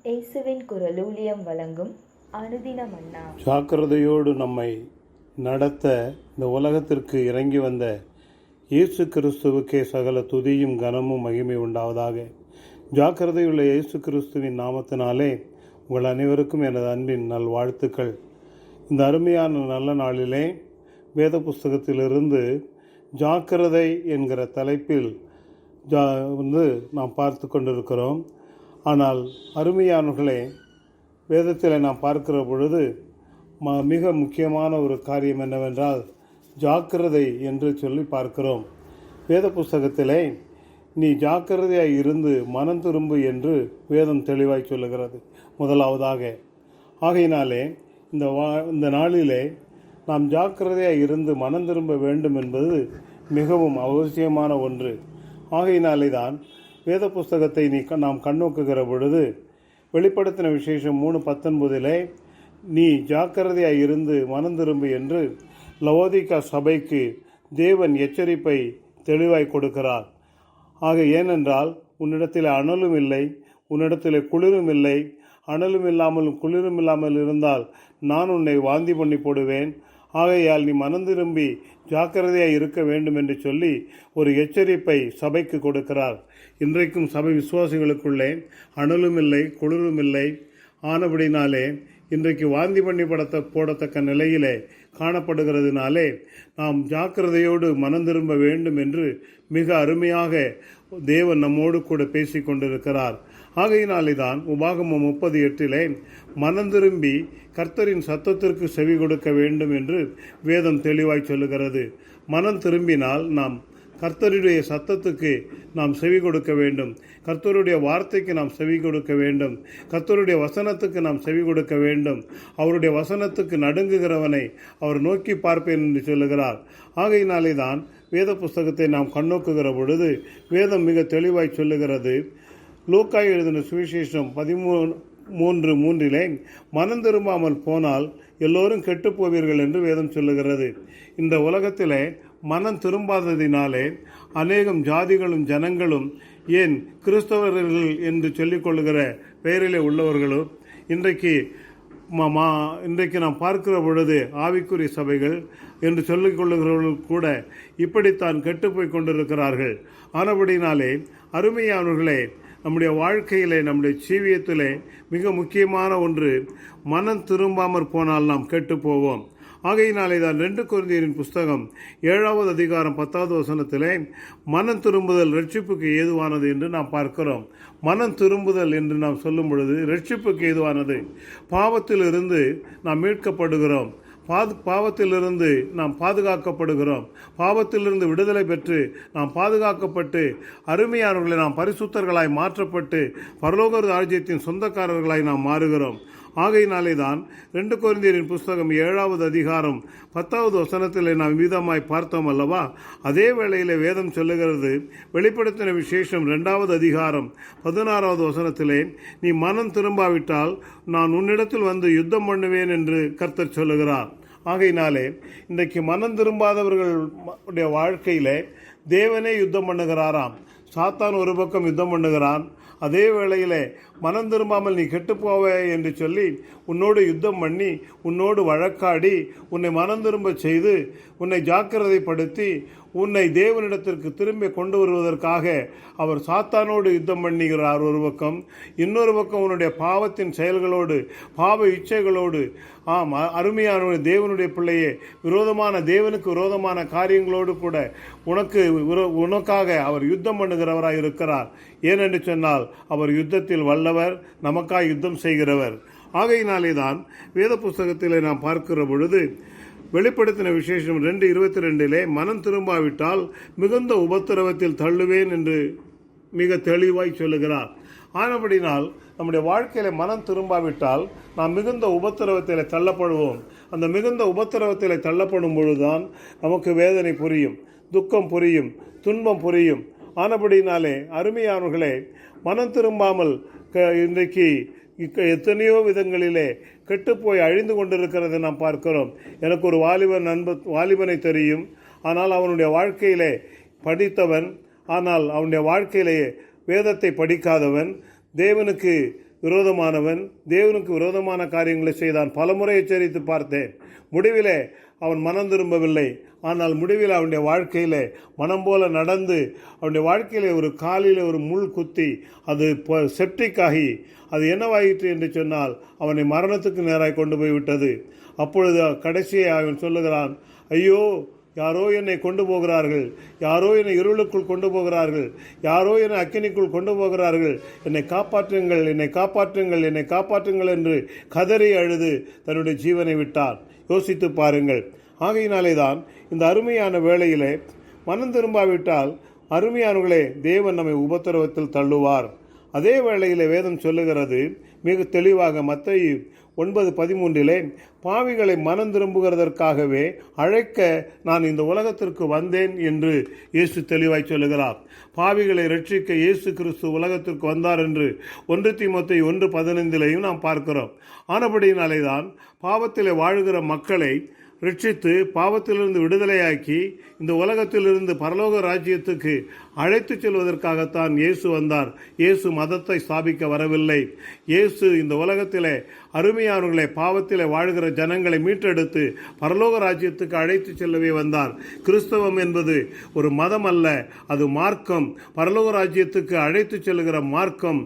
இயேசுவின் குரல் ஊழியம் வழங்கும் அனுதின மன்னா. ஜாக்கிரதையோடு நம்மை நடத்த இந்த உலகத்திற்கு இறங்கி வந்த இயேசு கிறிஸ்துவுக்கே சகல துதியும் கனமும் மகிமை உண்டாவதாக. ஜாக்கிரதையுள்ள இயேசு கிறிஸ்துவின் நாமத்தினாலே உங்கள் அனைவருக்கும் எனது அன்பின் நல்வாழ்த்துக்கள். இந்த அருமையான நல்ல நாளிலே வேத புஸ்தகத்திலிருந்து ஜாக்கிரதை என்கிற தலைப்பில் நாம் பார்த்து கொண்டிருக்கிறோம். ஆனால் அருமையானவர்களே, வேதத்தில் நாம் பார்க்கிற பொழுது மிக முக்கியமான ஒரு காரியம் என்னவென்றால் ஜாக்கிரதை என்று சொல்லி பார்க்கிறோம். வேத புஸ்தகத்திலே நீ ஜாக்கிரதையாய் இருந்து மனம் திரும்பு என்று வேதம் தெளிவாய் சொல்லுகிறது முதலாவதாக. ஆகையினாலே இந்த நாளிலே நாம் ஜாக்கிரதையாய் இருந்து மனம் திரும்ப வேண்டும் என்பது மிகவும் அவசியமான ஒன்று. ஆகையினாலே தான் வேத புஸ்தகத்தை நாம் கண்ணோக்குகிற பொழுது வெளிப்படுத்தின விசேஷம் 3:19 நீ ஜாக்கிரதையாய் இருந்து மனம் திரும்பு என்று லவோதிகா சபைக்கு தேவன் எச்சரிப்பை தெளிவாய் கொடுக்கிறார். ஏனென்றால் உன்னிடத்தில் அனலும் இல்லை, உன்னிடத்தில் குளிரும் இல்லை. அனலும் இல்லாமலும் குளிரும் இல்லாமல் இருந்தால் நான் உன்னை வாந்தி பண்ணி போடுவேன். ஆகையால் நீ மனம் திரும்பி ஜாக்கிரதையாக இருக்க வேண்டும் என்று சொல்லி ஒரு எச்சரிப்பை சபைக்கு கொடுக்கிறார். இன்றைக்கும் சபை விசுவாசிகளுக்குள்ளே அனலும் இல்லை, குளிரும் இல்லை. ஆனபடினாலே இன்றைக்கு வாந்தி பண்ணி போடத்தக்க நிலையிலே காணப்படுகிறதுனாலே நாம் ஜாக்கிரதையோடு மனம் திரும்ப வேண்டும் என்று மிக அருமையாக தேவன் நம்மோடு கூட பேசி கொண்டிருக்கிறார். ஆகையினாலே தான் உபாகமம் 30:8 மனம் திரும்பி கர்த்தரின் சத்தத்திற்கு செவி கொடுக்க வேண்டும் என்று வேதம் தெளிவாய் சொல்லுகிறது. மனம் திரும்பினால் நாம் கர்த்தருடைய சத்தத்துக்கு நாம் செவி கொடுக்க வேண்டும். கர்த்தருடைய வார்த்தைக்கு நாம் செவி கொடுக்க வேண்டும். கர்த்தருடைய வசனத்துக்கு நாம் செவி கொடுக்க வேண்டும். அவருடைய வசனத்துக்கு நடுங்குகிறவனை அவர் நோக்கி பார்ப்பேன் என்று சொல்லுகிறார். ஆகையினாலே தான் வேத புஸ்தகத்தை நாம் கண்ணோக்குகிற பொழுது வேதம் மிக தெளிவாய் சொல்லுகிறது. லூக்கா எழுதின சுவிசேஷம் 13:3 மனம் திரும்பாமல் போனால் எல்லோரும் கெட்டு போவீர்கள் என்று வேதம் சொல்லுகிறது. இந்த உலகத்திலே மனம் திரும்பாததினாலே அநேகம் ஜாதிகளும் ஜனங்களும், ஏன் கிறிஸ்தவர்கள் என்று சொல்லிக் கொள்ளுகிற பெயரிலே உள்ளவர்களும் இன்றைக்கு நாம் பார்க்கிற பொழுது ஆவிக்குரிய சபைகள் என்று சொல்லிக் கொள்ளுகிறவர்கள் கூட இப்படித்தான் கெட்டுப்போய் கொண்டிருக்கிறார்கள். ஆனபடினாலே அருமையானவர்களே, நம்முடைய வாழ்க்கையிலே நம்முடைய ஜீவியத்திலே மிக முக்கியமான ஒன்று, மனம் திரும்பாமற் போனால் நாம் கெட்டு போவோம். ஆகையினாலே தான் 2 கொரிந்தியரின் புஸ்தகம் 7வது அதிகாரம் 10வது வசனத்திலே மனம் திரும்புதல் ரட்சிப்புக்கு ஏதுவானது என்று நாம் பார்க்கிறோம். மனம் திரும்புதல் என்று நாம் சொல்லும் பொழுது ரட்சிப்புக்கு ஏதுவானது. பாவத்திலிருந்து நாம் மீட்கப்படுகிறோம். பாவத்திலிருந்து நாம் பாதுகாக்கப்படுகிறோம். பாவத்திலிருந்து விடுதலை பெற்று நாம் பாதுகாக்கப்பட்டு அருமையானவர்களை நாம் பரிசுத்தர்களாய் மாற்றப்பட்டு பரலோக ராஜ்யத்தின் சொந்தக்காரர்களாய் நாம் மாறுகிறோம். ஆகையினாலே தான் 2 கொரிந்தியரின் புஸ்தகம் 7வது அதிகாரம் 10வது வசனத்தில் நாம் விதமாய் பார்த்தோம் அல்லவா. அதே வேளையிலே வேதம் சொல்லுகிறது, வெளிப்படுத்தின விசேஷம் 2வது அதிகாரம் 16வது வசனத்திலே நீ மனம் திரும்பாவிட்டால் நான் உன்னிடத்தில் வந்து யுத்தம் பண்ணுவேன் என்று கர்த்தர் சொல்லுகிறார். ஆகையினாலே இன்றைக்கு மனம் திரும்பாதவர்களுடைய வாழ்க்கையிலே தேவனே யுத்தம் பண்ணுகிறாராம். சாத்தான் ஒரு பக்கம் யுத்தம் பண்ணுகிறான். அதே வேளையிலே மனம் திரும்பாமல் நீ கெட்டுப்போவே என்று சொல்லி உன்னோடு யுத்தம் பண்ணி உன்னோடு வழக்காடி உன்னை மனம் திரும்ப செய்து உன்னை ஜாக்கிரதைப்படுத்தி உன்னை தேவனிடத்திற்கு திரும்பி கொண்டு வருவதற்காக அவர் சாத்தானோடு யுத்தம் பண்ணுகிறார் ஒரு பக்கம். இன்னொரு பக்கம் உன்னுடைய பாவத்தின் செயல்களோடு பாவ இச்சைகளோடு அருமையான தேவனுடைய பிள்ளையே தேவனுக்கு விரோதமான காரியங்களோடு கூட உனக்காக அவர் யுத்தம் பண்ணுகிறவராய் இருக்கிறார். ஏனென்று சொன்னால் அவர் யுத்தத்தில் வல்லவர், நமக்காய் யுத்தம் செய்கிறவர். ஆகையினாலே தான் வேத புஸ்தகத்திலே நாம் பார்க்கிற பொழுது வெளிப்படுத்தின விசேஷம் 2:22 மனம் திரும்பாவிட்டால் மிகுந்த உபத்திரவத்தில் தள்ளுவேன் என்று மிக தெளிவாய் சொல்லுகிறார். ஆனபடினால் நம்முடைய வாழ்க்கையில மனம் திரும்பாவிட்டால் நாம் மிகுந்த உபத்திரவத்தில் தள்ளப்படுவோம். அந்த மிகுந்த உபத்திரவத்தில் தள்ளப்படும் பொழுதுதான் நமக்கு வேதனை புரியும், துக்கம் புரியும், துன்பம் புரியும். ஆனபடினாலே அருமையானவர்களே, மனம் திரும்பாமல் இன்றைக்கு எத்தனையோ விதங்களிலே கெட்டுப்போய் அழிந்து கொண்டிருக்கிறதை நாம் பார்க்கிறோம். எனக்கு ஒரு வாலிபனை தெரியும். ஆனால் அவனுடைய வாழ்க்கையிலே படித்தவன், ஆனால் அவனுடைய வாழ்க்கையிலே வேதத்தை படிக்காதவன், தேவனுக்கு விரோதமானவன், தேவனுக்கு விரோதமான காரியங்களை செய்தான். பலமுறை எச்சரித்து பார்த்தேன். முடிவிலே அவன் மனம் திரும்பவில்லை. ஆனால் முடிவில் அவனுடைய வாழ்க்கையிலே மனம் போல நடந்து அவனுடைய வாழ்க்கையிலே ஒரு காலில் ஒரு முள் குத்தி அது செப்டிக் ஆகி அது என்னவாயிற்று என்று சொன்னால் அவனை மரணத்துக்கு நேராக கொண்டு போய்விட்டது. அப்பொழுது கடைசியை அவன் சொல்லுகிறான், ஐயோ, யாரோ என்னை கொண்டு போகிறார்கள், யாரோ என்னை இருளுக்குள் கொண்டு போகிறார்கள், யாரோ என்னை அக்கினிக்குள் கொண்டு போகிறார்கள், என்னை காப்பாற்றுங்கள், என்னை காப்பாற்றுங்கள், என்னை காப்பாற்றுங்கள் என்று கதறி அழுது தன்னுடைய ஜீவனை விட்டார். யோசித்து பாருங்கள். ஆகையினாலே தான் இந்த அருமையான வேளையிலே மனம் திரும்பாவிட்டால் அருமையானவர்களே தேவன் நம்மை உபத்திரவத்தில் தள்ளுவார். அதே வேளையிலே வேதம் சொல்லுகிறது மிக தெளிவாக மத்தேயு 9:13 பாவிகளை மனம் திரும்புகிறதற்காகவே அழைக்க நான் இந்த உலகத்திற்கு வந்தேன் என்று இயேசு தெளிவாய் சொல்லுகிறார். பாவிகளை ரட்சிக்க இயேசு கிறிஸ்து உலகத்திற்கு வந்தார் என்று 1 தீமோத்தேயு 1:15 நாம் பார்க்கிறோம். ஆனபடியினாலே தான் பாவத்திலே வாழ்கிற மக்களை ரட்சித்து பாவத்திலிருந்து விடுதலையாக்கி இந்த உலகத்திலிருந்து பரலோக ராஜ்யத்துக்கு அழைத்து செல்வதற்காகத்தான் இயேசு வந்தார். இயேசு மதத்தை ஸ்தாபிக்க வரவில்லை. இயேசு இந்த உலகத்திலே அருமையானவர்களை பாவத்திலே வாழ்கிற ஜனங்களை மீட்டெடுத்து பரலோக ராஜ்யத்துக்கு அழைத்து செல்லவே வந்தார். கிறிஸ்தவம் என்பது ஒரு மதம் அல்ல, அது மார்க்கம், பரலோக ராஜ்யத்துக்கு அழைத்து செல்லுகிற மார்க்கம்.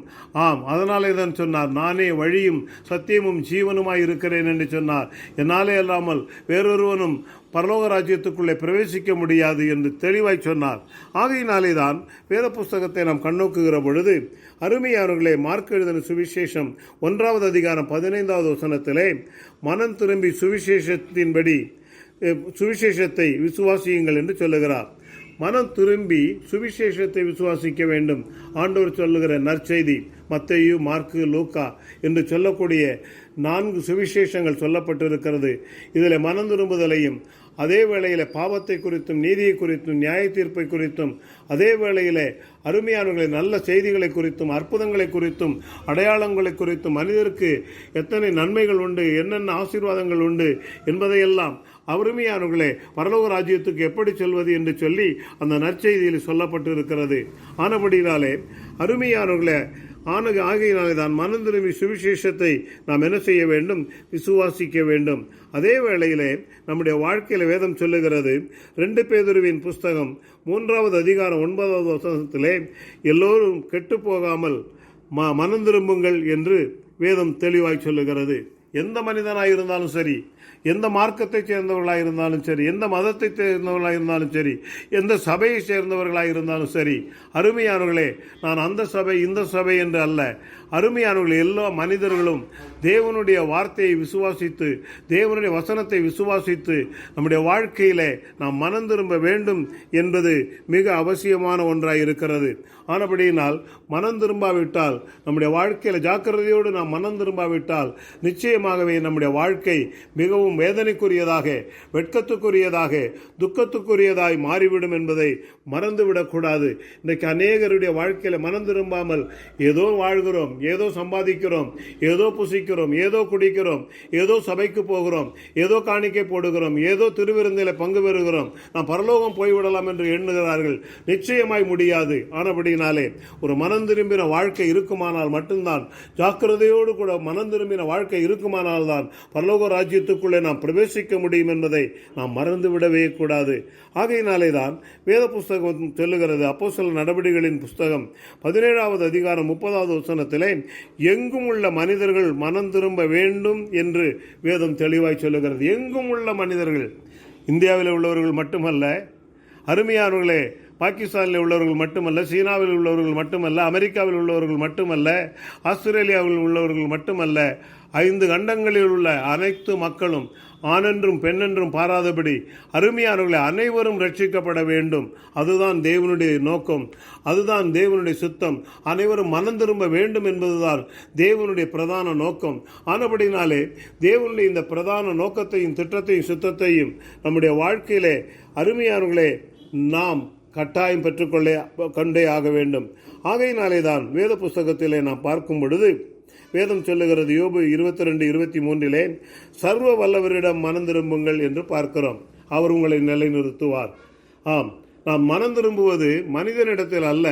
ஆம், அதனாலே தான் சொன்னார், நானே வழியும் சத்தியமும் ஜீவனுமாய் இருக்கிறேன் என்று சொன்னார். என்னாலே அல்லாமல் வேறொருவனும் பரலோக ராஜ்யத்துக்குள்ளே பிரவேசிக்க முடியாது என்று தெளிவாய் சொன்னார். ஆகையினாலே தான் வேத புஸ்தகத்தை நாம் கண்ணோக்குகிற பொழுது அருமையானவர்களே மார்க் எழுதின சுவிசேஷம் 1வது அதிகாரம் 15வது வசனத்திலே மனம் திரும்பி சுவிசேஷத்தின்படி சுவிசேஷத்தை விசுவாசியுங்கள் என்று சொல்லுகிறார். மனம் திரும்பி சுவிசேஷத்தை விசுவாசிக்க வேண்டும். ஆண்டவர் சொல்லுகிற நற்செய்தி மத்தேயு, மார்க்கு, லூக்கா என்று சொல்லக்கூடிய 4 சுவிசேஷங்கள் சொல்லப்பட்டிருக்கிறது. இதில் மனம் திரும்புதலையும் அதே வேளையில் பாவத்தை குறித்தும் நீதியை குறித்தும் நியாய தீர்ப்பை குறித்தும் அதே வேளையில் அருமையானவர்களை நல்ல செய்திகளை குறித்தும் அற்புதங்களை குறித்தும் அடையாளங்களை குறித்தும் மனிதருக்கு எத்தனை நன்மைகள் உண்டு, என்னென்ன ஆசீர்வாதங்கள் உண்டு என்பதையெல்லாம் அருமையானவர்களே பரலோக ராஜ்யத்துக்கு எப்படி செல்வது என்று சொல்லி அந்த நற்செய்தியில் சொல்லப்பட்டு இருக்கிறது. ஆனபடினாலே அருமையானவர்களே ஆகையினாலே தான் மனம் திரும்பி சுவிசேஷத்தை நாம் என்ன செய்ய வேண்டும்? விசுவாசிக்க வேண்டும். அதே வேளையிலே நம்முடைய வாழ்க்கையில் வேதம் சொல்லுகிறது 2 பேதுருவின் புஸ்தகம் 3வது அதிகாரம் 9வது வசனத்திலே எல்லோரும் கெட்டு போகாமல் மனம் திரும்புங்கள் என்று வேதம் தெளிவாய் சொல்லுகிறது. எந்த மனிதனாய் இருந்தாலும் சரி, எந்த மார்க்கத்தை சேர்ந்தவர்களாக இருந்தாலும் சரி, எந்த மதத்தை சேர்ந்தவர்களாக இருந்தாலும் சரி, எந்த சபையை சேர்ந்தவர்களாக இருந்தாலும் சரி, அருமையானவர்களே நான் அந்த சபை இந்த சபை என்று அல்ல, அருமையானவர்களே எல்லா மனிதர்களும் தேவனுடைய வார்த்தையை விசுவாசித்து தேவனுடைய வசனத்தை விசுவாசித்து நம்முடைய வாழ்க்கையிலே நாம் மனம் திரும்ப வேண்டும் என்பது மிக அவசியமான ஒன்றாய் இருக்கிறது. ஆனபடியினால் மனம் திரும்பாவிட்டால் நம்முடைய வாழ்க்கையில் ஜாக்கிரதையோடு நாம் மனம் திரும்பாவிட்டால் நிச்சயமாகவே நம்முடைய வாழ்க்கை மிகவும் வேதனைக்குரியதாக, வெட்கத்துக்குரியதாக, துக்கத்துக்குரியதாய் மாறிவிடும் என்பதை மறந்துவிடக்கூடாது. இன்றைக்கு அநேகருடைய வாழ்க்கையில் மனம் திரும்பாமல் ஏதோ வாழ்கிறோம், ஏதோ சம்பாதிக்கிறோம், ஏதோ புசிக்கிறோம், ஏதோ குடிக்கிறோம், ஏதோ சபைக்கு போகிறோம், ஏதோ காணிக்கை போடுகிறோம், ஏதோ திருவிருந்தில் பங்கு பெறுகிறோம், நாம் பரலோகம் போய்விடலாம் என்று எண்ணுகிறார்கள். நிச்சயமாய் முடியாது. ஆனபடினாலே ஒரு மனம் திரும்பின வாழ்க்கை இருக்குமானால் மட்டும்தான், ஜாக்கிரதையோடு கூட மனம் திரும்பின வாழ்க்கை இருக்குமானால் தான் பரலோக ராஜ்யத்துக்குள்ளே நாம் பிரவேசிக்க முடியும் என்பதை நாம் மறந்துவிடவே கூடாது. ஆகையினாலே தான் வேத புஸ்தகம் சொல்லுகிறது, அப்போஸ்தலர் நடவடிக்கைகளின் புஸ்தகம் 17வது அதிகாரம் 30வது வசனத்திலே எங்கும் உள்ள மனிதர்கள் மனம் திரும்ப வேண்டும் என்று வேதம் தெளிவாய் சொல்லுகிறது. எங்கும் உள்ள மனிதர்கள், இந்தியாவில் உள்ளவர்கள் மட்டுமல்ல, அருமையானவர்களே பாகிஸ்தானில் உள்ளவர்கள் மட்டுமல்ல, சீனாவில் உள்ளவர்கள் மட்டுமல்ல, அமெரிக்காவில் உள்ளவர்கள் மட்டுமல்ல, ஆஸ்திரேலியாவில் உள்ளவர்கள் மட்டுமல்ல, 5 கண்டங்களில் உள்ள அனைத்து மக்களும் ஆணென்றும் பெண்ணென்றும் பாராதபடி அருமையானவர்களை அனைவரும் ரட்சிக்கப்பட வேண்டும். அதுதான் தேவனுடைய நோக்கம், அதுதான் தேவனுடைய சித்தம். அனைவரும் மனம் திரும்ப வேண்டும் என்பதுதான் தேவனுடைய பிரதான நோக்கம். ஆனபடினாலே தேவனுடைய இந்த பிரதான நோக்கத்தையும் திட்டத்தையும் சித்தத்தையும் நம்முடைய வாழ்க்கையிலே அருமையானவர்களே நாம் கட்டாயம் பெற்றுக்கொண்டே ஆக வேண்டும். ஆகையினாலே தான் வேத புஸ்தகத்திலே நாம் பார்க்கும் பொழுது வேதம் சொல்லுகிறது, யோபு 22:23 சர்வ வல்லவரிடம் மனம் திரும்புங்கள் என்று பார்க்கிறோம், அவர் உங்களை நிலைநிறுத்துவார். ஆம், நாம் மனம் திரும்புவது மனிதனிடத்தில் அல்ல,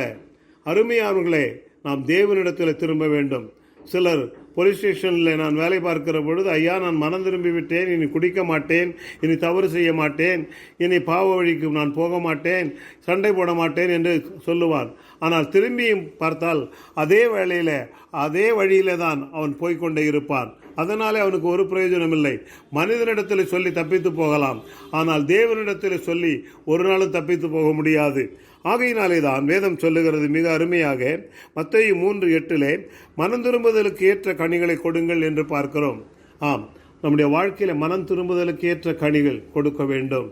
அருமையானவர்களே நாம் தேவனிடத்தில் திரும்ப வேண்டும். சிலர் போலீஸ் ஸ்டேஷனில் நான் வேலை பார்க்கிற பொழுது, ஐயா நான் மனம் திரும்பி விட்டேன், இனி குடிக்க மாட்டேன், இனி தவறு செய்ய மாட்டேன், இனி பாவ வழிக்கு நான் போக மாட்டேன், சண்டை போட மாட்டேன் என்று சொல்லுவான். ஆனால் திரும்பியும் பார்த்தால் அதே வேளையில் அதே வழியில தான் அவன் போய்கொண்டே இருப்பான். அதனாலே அவனுக்கு ஒரு பிரயோஜனம் இல்லை. மனிதனிடத்தில் சொல்லி தப்பித்து போகலாம், ஆனால் தேவனிடத்தில் சொல்லி ஒரு நாளும் தப்பித்து போக முடியாது. ஆகையினாலே தான் வேதம் சொல்லுகிறது மிக அருமையாக, மத்தேயு 3:8 மனம் திரும்புதலுக்கு ஏற்ற கனிகளை கொடுங்கள் என்று பார்க்கிறோம். ஆம், நம்முடைய வாழ்க்கையில மனம் திரும்புதலுக்கு ஏற்ற கனிகள் கொடுக்க வேண்டும்.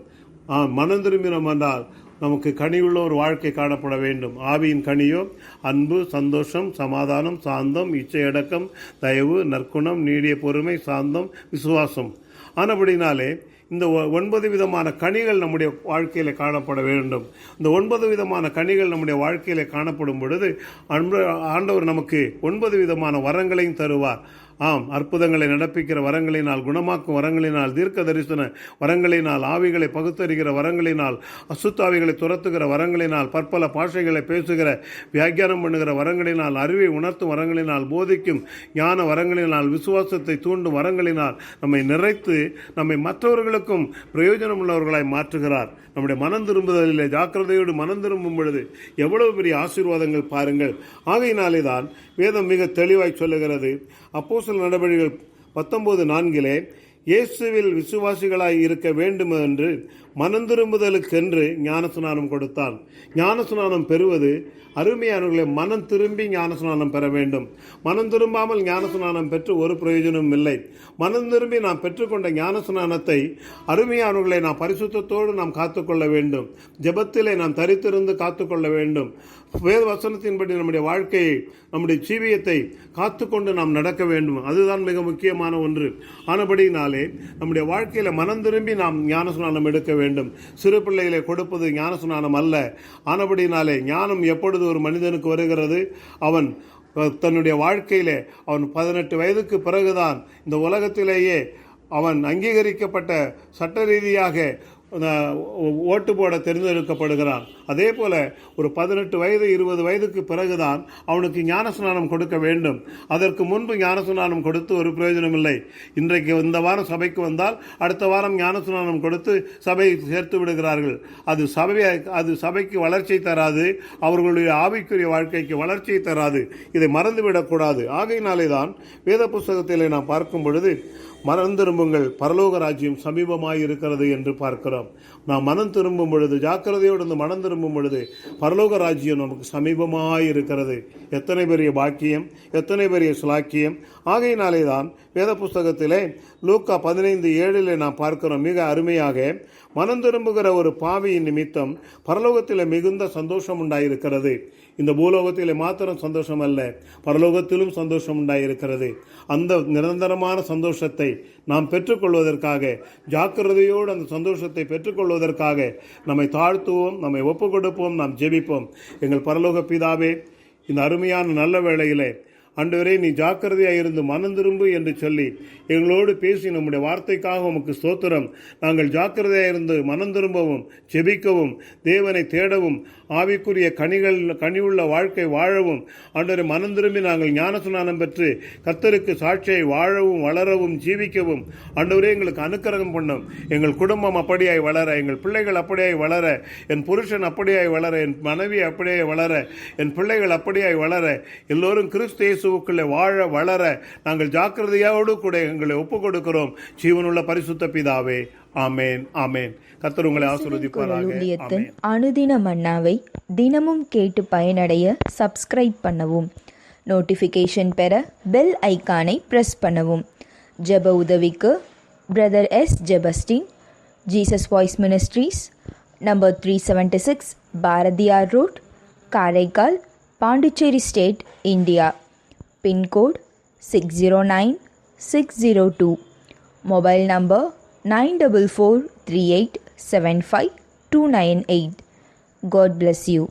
மனம் திரும்பினோம் என்றால் நமக்கு கனியுள்ள ஒரு வாழ்க்கை காணப்பட வேண்டும். ஆவியின் கனியோ அன்பு, சந்தோஷம், சமாதானம், சாந்தம், இச்சையடக்கம், தயவு, நற்குணம், நீடிய பொறுமை, சாந்தம், விசுவாசம். ஆனபடினாலே இந்த 9 விதமான கனிகள் நம்முடைய வாழ்க்கையில் காணப்பட வேண்டும். இந்த 9 விதமான கனிகள் நம்முடைய வாழ்க்கையில் காணப்படும் பொழுது ஆண்டவர் நமக்கு 9 விதமான வரங்களையும் தருவார். ஆம், அற்புதங்களை நடப்பிக்கிற வரங்களினால், குணமாக்கும் வரங்களினால், தீர்க்க தரிசன வரங்களினால், ஆவிகளை பகுத்தறிகிற வரங்களினால், அசுத்தாவிகளை துரத்துகிற வரங்களினால், பற்பல பாஷைகளை பேசுகிற வியாக்கியானம் பண்ணுகிற வரங்களினால், அறிவை உணர்த்தும் வரங்களினால், போதிக்கும் ஞான வரங்களினால், விசுவாசத்தை தூண்டும் வரங்களினால் நம்மை நிறைத்து நம்மை மற்றவர்களுக்கும் பிரயோஜனம் உள்ளவர்களாய் மாற்றுகிறார். நம்முடைய மனம் திரும்புதலிலே ஜாக்கிரதையோடு மனம் திரும்பும் பொழுது எவ்வளவு பெரிய ஆசீர்வாதங்கள் பாருங்கள். ஆகையினாலே தான் வேதம் மிக தெளிவாய் சொல்லுகிறது. அப்போஸ்தலர் நடவடிக்கைகள் 19:4 இயேசுவில் விசுவாசிகளாய் இருக்க வேண்டும் என்று மனம் திரும்புதலுக்கென்று ஞானஸ்நானம் கொடுத்தான். ஞானஸ்நானம் பெறுவது அருமையானவர்களை, மனம் திரும்பி ஞானஸ்நானம் பெற வேண்டும். மனம் திரும்பாமல் ஞானஸ்நானம் பெற்று ஒரு பிரயோஜனமும் இல்லை. மனம் திரும்பி நாம் பெற்றுக்கொண்ட ஞானஸ்நானத்தை அருமையானவர்களை நாம் பரிசுத்தத்தோடு நாம் காத்துக்கொள்ள வேண்டும். ஜெபத்திலே நாம் தரித்திருந்து காத்துக்கொள்ள வேண்டும். வேத வசனத்தின்படி நம்முடைய வாழ்க்கையை, நம்முடைய ஜீவியத்தை காத்துக்கொண்டு நாம் நடக்க வேண்டும். அதுதான் மிக முக்கியமான ஒன்று. ஆனபடினாலே நம்முடைய வாழ்க்கையில மனம் திரும்பி நாம் ஞானஸ்நானம் எடுக்க வேண்டும். சிறு பிள்ளைகளை கொடுப்பது ஞானஸ்நானம் அல்ல. ஆனபடினாலே ஞானம் எப்பொழுது ஒரு மனிதனுக்கு வருகிறது, அவன் தன்னுடைய வாழ்க்கையிலே அவன் 18 வயதுக்கு பிறகுதான் இந்த உலகத்திலேயே அவன் அங்கீகரிக்கப்பட்ட சட்ட ரீதியாக ஓட்டு போட தேர்ந்தெடுக்கப்படுகிறான். அதே போல ஒரு 18 வயது 20 வயதுக்கு பிறகுதான் அவனுக்கு ஞானஸ்நானம் கொடுக்க வேண்டும். அதற்கு முன்பு ஞானஸ்நானம் கொடுத்து ஒரு பிரயோஜனம் இல்லை. இன்றைக்கு இந்த வாரம் சபைக்கு வந்தால் அடுத்த வாரம் ஞானஸ்நானம் கொடுத்து சபையை சேர்த்து விடுகிறார்கள். அது சபைக்கு வளர்ச்சி தராது, அவர்களுடைய ஆவிக்குரிய வாழ்க்கைக்கு வளர்ச்சியை தராது. இதை மறந்துவிடக்கூடாது. ஆகையினாலே தான் வேத புஸ்தகத்திலே நாம் பார்க்கும் பொழுது மனம் திரும்புங்கள், பரலோக ராஜ்யம் சமீபமாய் இருக்கிறது என்று பார்க்கிறோம். நாம் மனம் திரும்பும் பொழுது, ஜாக்கிரதையோடு மனம் திரும்பும் பொழுது பரலோக ராஜ்யம் நமக்கு சமீபமாய் இருக்கிறது. எத்தனை பெரிய பாக்கியம், எத்தனை பெரிய சுலாக்கியம். ஆகையினாலே தான் வேத புஸ்தகத்திலே லூக்கா 15:7 நாம் பார்க்கிறோம் மிக அருமையாக, மனம் திரும்புகிற ஒரு பாவியின் நிமித்தம் பரலோகத்தில் மிகுந்த சந்தோஷம் உண்டாயிருக்கிறது. இந்த பூலோகத்திலே மாத்திரம் சந்தோஷம் அல்ல, பரலோகத்திலும் சந்தோஷம் உண்டாயிருக்கிறது. அந்த நிரந்தரமான சந்தோஷத்தை நாம் பெற்றுக்கொள்வதற்காக, ஜாக்கிரதையோடு அந்த சந்தோஷத்தை பெற்றுக்கொள்வதற்காக நம்மை தாழ்த்துவோம், நம்மை ஒப்புக் கொடுப்போம், நாம் ஜெபிப்போம். எங்கள் பரலோக பிதாவே, இந்த அருமையான நல்ல வேளையிலே ஆண்டவரே, நீ ஜாக்கிரதையாக இருந்து மனம் திரும்பு என்று சொல்லி எங்களோடு பேசி நம்முடைய வார்த்தைக்காக உமக்கு ஸ்தோத்திரம். நாங்கள் ஜாக்கிரதையாக இருந்து மனம் திரும்பவும், ஜெபிக்கவும், தேவனை தேடவும், ஆவிக்குரிய கனிவுள்ள வாழ்க்கை வாழவும், ஆண்டவரே மனம் திரும்பி நாங்கள் ஞானஸ்நானம் பெற்று கர்த்தருக்கு சாட்சியை வாழவும், வளரவும், ஜீவிக்கவும் ஆண்டவரே எங்களுக்கு அனுக்கிரகம் பண்ணும். எங்கள் குடும்பம் அப்படியாய் வளர, எங்கள் பிள்ளைகள் அப்படியாய் வளர, என் புருஷன் அப்படியாய் வளர, என் மனைவி அப்படியாய் வளர, என் பிள்ளைகள் அப்படியாய் வளர, எல்லோரும் கிறிஸ்து இயேசுவுக்குள்ளே வாழ வளர நாங்கள் ஜாக்கிரதையோடு கூட எங்களை ஒப்புக் கொடுக்கிறோம். ஜீவனுள்ள பரிசுத்த பிதாவே, ஆமேன், ஆமேன். கர்த்தர் உங்களை ஆசீர்வதிப்பாராக. அனுதின மன்னாவை தினமும் கேட்டு பயனடைய சப்ஸ்கிரைப் பண்ணவும், நோட்டிஃபிகேஷன் பெற பெல் ஐக்கானை பிரஸ் பண்ணவும். ஜெப உதவிக்கு brother S. Jebastin, Jesus voice ministries, number 376 Bharathiyar road, Karaikal, Pondicherry state, India. Pin code 609602. Mobile number 9443875298. God bless you.